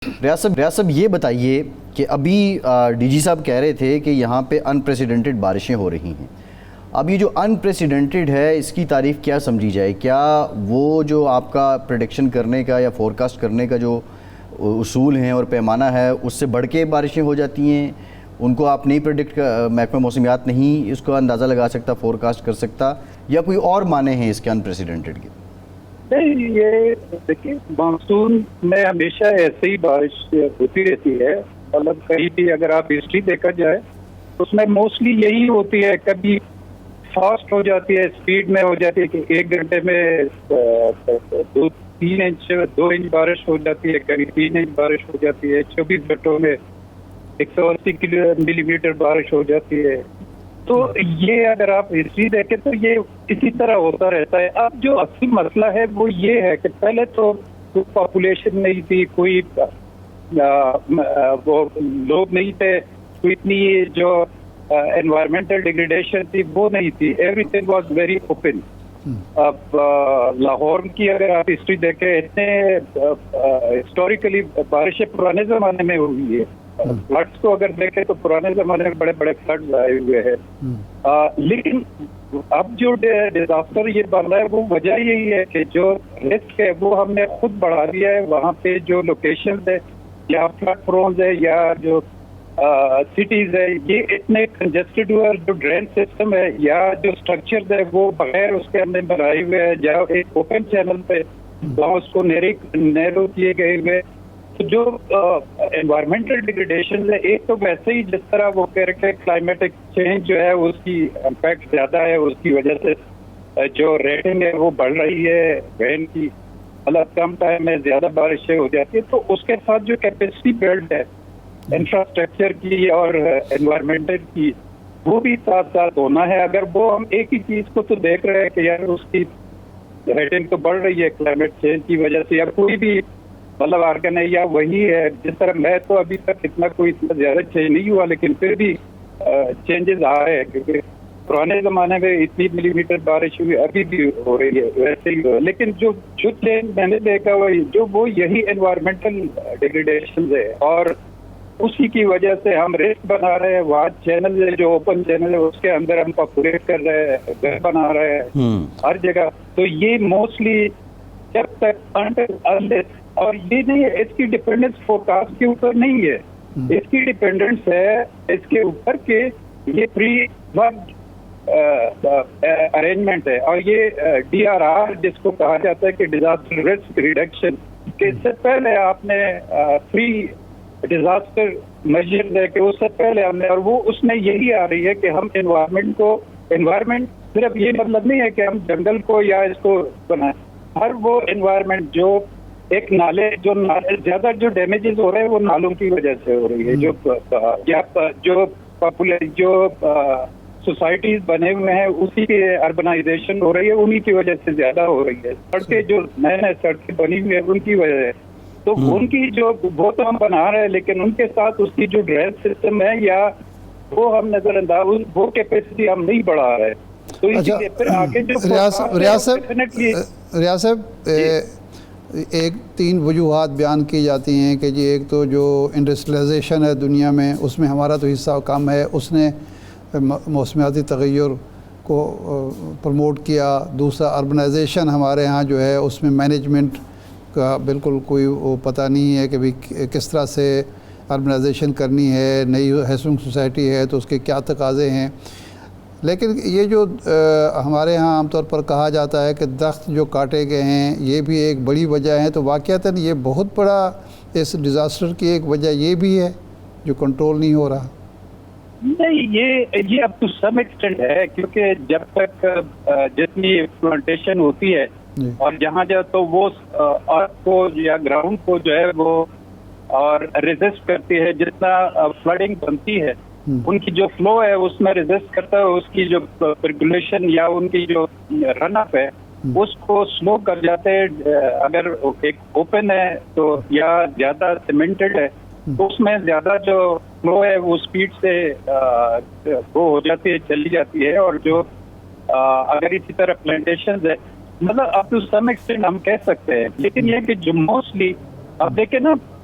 ریاض صاحب یہ بتائیے کہ ابھی ڈی جی صاحب کہہ رہے تھے کہ یہاں پہ انپریسیڈنٹڈ بارشیں ہو رہی ہیں. اب یہ جو انپریسیڈنٹڈ ہے اس کی تعریف کیا سمجھی جائے؟ کیا وہ جو آپ کا پریڈکشن کرنے کا یا فورکاسٹ کرنے کا جو اصول ہیں اور پیمانہ ہے اس سے بڑھ کے بارشیں ہو جاتی ہیں؟ ان کو آپ نہیں پریڈکٹ، محکمہ موسمیات نہیں اس کو اندازہ لگا سکتا، فورکاسٹ کر سکتا، یا کوئی اور معنی ہیں اس کے انپریسیڈنٹڈ کے؟ نہیں، یہ دیکھیے مانسون میں ہمیشہ ایسے ہی بارش ہوتی رہتی ہے. مطلب کہیں بھی اگر آپ ہسٹری دیکھا جائے اس میں موسٹلی یہی ہوتی ہے. کبھی فاسٹ ہو جاتی ہے، اسپیڈ میں ہو جاتی ہے کہ 1 گھنٹے میں 2 انچ بارش ہو جاتی ہے، کبھی 3 انچ بارش ہو جاتی ہے، 24 گھنٹوں میں 180 ملی میٹر بارش ہو جاتی ہے. تو یہ اگر آپ ہسٹری دیکھیں تو یہ اسی طرح ہوتا رہتا ہے. اب جو اصلی مسئلہ ہے وہ یہ ہے کہ پہلے تو پاپولیشن نہیں تھی، کوئی وہ لوگ نہیں تھے، کوئی اتنی جو انوائرمنٹل ڈیگریڈیشن تھی وہ نہیں تھی. Every thing was very open. اب لاہور کی اگر آپ ہسٹری دیکھیں، اتنے ہسٹوریکلی بارشیں پرانے زمانے میں ہوئی ہے. فلڈس کو اگر دیکھیں تو پرانے زمانے میں بڑے بڑے فلڈز آئے ہوئے ہیں. لیکن اب جو ڈیزاسٹر یہ بن رہا ہے وہ وجہ یہی ہے کہ جو رسک ہے وہ ہم نے خود بڑھا دیا ہے. وہاں پہ جو لوکیشنز ہے یا فلڈ پرونز ہے یا جو سٹیز ہے یہ اتنے کنجسٹڈ ہوئے، جو ڈرین سسٹم ہے یا جو اسٹرکچرز ہے وہ بغیر اس کے اندر بنائے ہوئے ہیں، یا ایک اوپن چینل پہ وہاں اس کو نیرو کیے گئے ہوئے. جو انوائرمنٹل ڈیگریڈیشن ہے، ایک تو ویسے ہی جس طرح وہ کہہ رہے کہ کلائمیٹک چینج جو ہے اس کی امپیکٹ زیادہ ہے، اس کی وجہ سے جو ریٹنگ ہے وہ بڑھ رہی ہے رین کی، مطلب کم ٹائم میں زیادہ بارشیں ہو جاتی ہے. تو اس کے ساتھ جو کیپیسٹی بلڈ ہے انفراسٹرکچر کی اور انوائرمنٹل کی وہ بھی ساتھ ساتھ ہونا ہے. اگر وہ ہم ایک ہی چیز کو تو دیکھ رہے ہیں کہ یار اس کی ریٹنگ تو بڑھ رہی ہے کلائمیٹ چینج کی وجہ سے، یا کوئی بھی مطلب آرگن ہے یا وہی ہے. جس طرح میں تو ابھی تک اتنا زیادہ چینج نہیں ہوا، لیکن پھر بھی چینجز آ رہے ہیں کیونکہ پرانے زمانے میں اتنی ملی میٹر بارش ہوئی، ابھی بھی ہو رہی ہے ویسے ہی. لیکن جو چینج میں نے دیکھا وہ یہی انوائرمنٹل ڈیگریڈیشن ہے، اور اسی کی وجہ سے ہم ریسک بنا رہے ہیں. وہاں چینل ہے جو اوپن چینل ہے اس کے اندر ہم پاپولیٹ کر رہے ہیں، گھر بنا رہے ہیں ہر جگہ. تو یہ موسٹلی جب تک اور یہ نہیں ہے، اس کی ڈیپینڈنس فورکاسٹ کے اوپر نہیں ہے، اس کی ڈیپینڈنس ہے اس کے اوپر کہ یہ پری ورک ارینجمنٹ ہے. اور یہ DRR جس کو کہا جاتا ہے کہ ڈیزاسٹر رسک ریڈکشن، کہ اس سے پہلے آپ نے پری ڈیزاسٹر میجر ہے کہ اس سے پہلے ہم نے، اور وہ اس میں یہی آ رہی ہے کہ ہم انوائرمنٹ صرف یہ مطلب نہیں ہے کہ ہم جنگل کو یا اس کو بنائیں، ہر وہ انوائرمنٹ جو ایک نالے زیادہ جو ڈیمیجز ہو رہے ہیں وہ نالوں کی وجہ سے ہو رہی ہے. جو سوسائٹیز بنے ہوئے ہیں اسی کی اربنائزیشن ہو رہی ہے، انہی کی وجہ سے زیادہ ہو رہی ہے. سڑکیں جو نئے سڑکیں بنی ہوئی ہیں ان کی وجہ سے، تو ان کی جو وہ تو ہم بنا رہے ہیں، لیکن ان کے ساتھ اس کی جو ڈرین سسٹم ہے یا وہ ہم نظر انداز وہ کیپیسٹی ہم نہیں بڑھا رہے. تو اسی لیے پھر آگے جو ریاض صاحب ایک 3 وجوہات بیان کی جاتی ہیں کہ جی ایک تو جو انڈسٹریلائزیشن ہے دنیا میں اس میں ہمارا تو حصہ کم ہے، اس نے موسمیاتی تغیر کو پروموٹ کیا. دوسرا اربنائزیشن ہمارے ہاں جو ہے اس میں مینجمنٹ کا بالکل کوئی وہ پتہ نہیں ہے کہ بھی کس طرح سے اربنائزیشن کرنی ہے. نئی ہیسنگ سوسائٹی ہے تو اس کے کیا تقاضے ہیں. لیکن یہ جو ہمارے ہاں عام طور پر کہا جاتا ہے کہ درخت جو کاٹے گئے ہیں یہ بھی ایک بڑی وجہ ہے، تو واقعتاً یہ بہت بڑا اس ڈیزاسٹر کی ایک وجہ یہ بھی ہے جو کنٹرول نہیں ہو رہا. نہیں، یہ اب ٹو سم ایکسٹینٹ ہے، کیونکہ جب تک جتنی پلانٹیشن ہوتی ہے اور جہاں تو وہ ارتھ کو یا گراؤنڈ کو جو ہے وہ اور ریزسٹ کرتی ہے. جتنا فلڈنگ بنتی ہے ان کی جو فلو ہے اس میں ریزسٹ کرتا ہے، اس کی جو پرکولیشن یا ان کی جو رن اپ ہے اس کو سلو کر جاتے ہیں. اگر ایک اوپن ہے تو یا زیادہ سیمنٹڈ ہے تو اس میں زیادہ جو فلو ہے وہ اسپیڈ سے وہ ہو جاتی ہے، چلی جاتی ہے. اور جو اگر اسی طرح پلانٹیشن ہے مطلب اپ ٹو سم ایکسٹینٹ ہم کہہ سکتے ہیں. لیکن یہ کہ جو موسٹلی اب دیکھیں نا